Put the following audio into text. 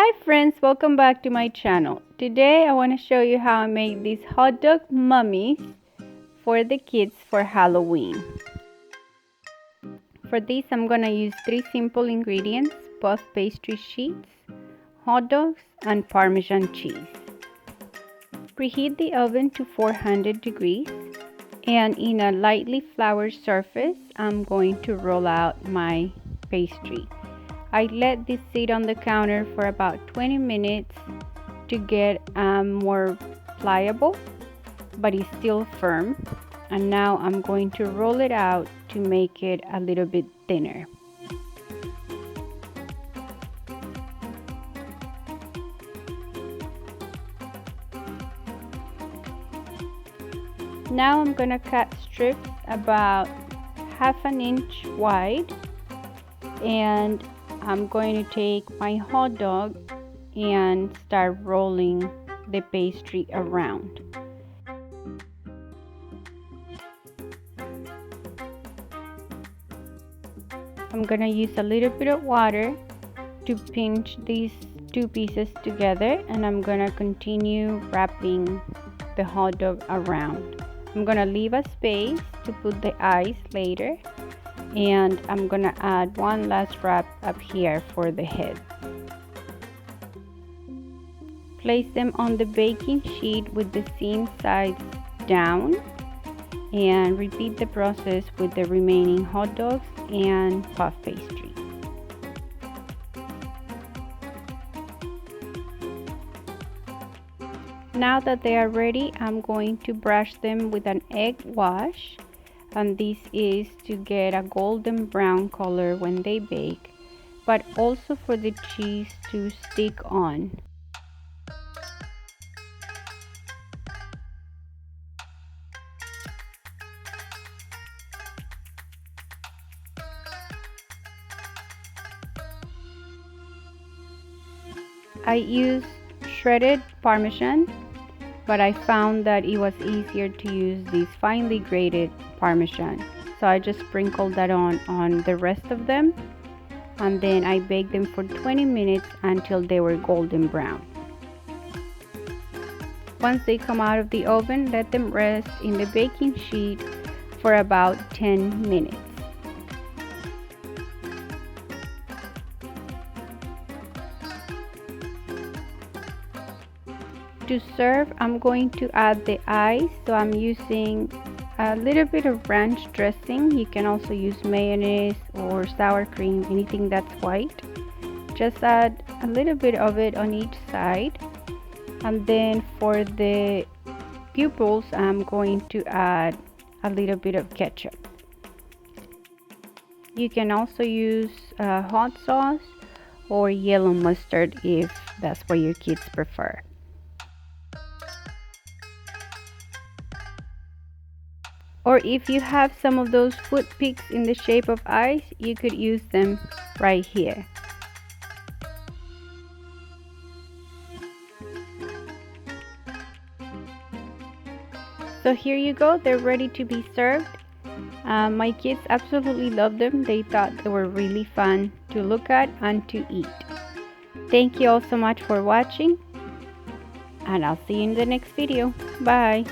Hi friends, welcome back to my channel. Today I want to show you how I made these hot dog mummies for the kids for Halloween. For this I'm going to use 3 simple ingredients: puff pastry sheets, hot dogs, and Parmesan cheese. Preheat the oven to 400 degrees, and in a lightly floured surface I'm going to roll out my pastry. I let this sit on the counter for about 20 minutes to get more pliable, but it's still firm. And now I'm going to roll it out to make it a little bit thinner. Now I'm gonna cut strips about ½ inch wide, and I'm going to take my hot dog and start rolling the pastry around. I'm going to use a little bit of water to pinch these 2 pieces together, and I'm going to continue wrapping the hot dog around. I'm going to leave a space to put the eyes later, and I'm gonna add one last wrap up here for the head. Place them on the baking sheet with the seam sides down, and repeat the process with the remaining hot dogs and puff pastry. Now that they are ready, I'm going to brush them with an egg wash. And this is to get a golden brown color when they bake, but also for the cheese to stick on. I used shredded Parmesan, but I found that it was easier to use this finely grated Parmesan. So I just sprinkled that on the rest of them, and then I baked them for 20 minutes until they were golden brown. Once they come out of the oven, let them rest in the baking sheet for about 10 minutes. To serve, I'm going to add the ice, so I'm using a little bit of ranch dressing. You can also use mayonnaise or sour cream, anything that's white. Just add a little bit of it on each side. And then for the pupils, I'm going to add a little bit of ketchup. You can also use hot sauce or yellow mustard if that's what your kids prefer. Or if you have some of those food picks in the shape of ice, you could use them right here. So here you go, they're ready to be served. My kids absolutely loved them. They thought they were really fun to look at and to eat. Thank you all so much for watching, and I'll see you in the next video. Bye.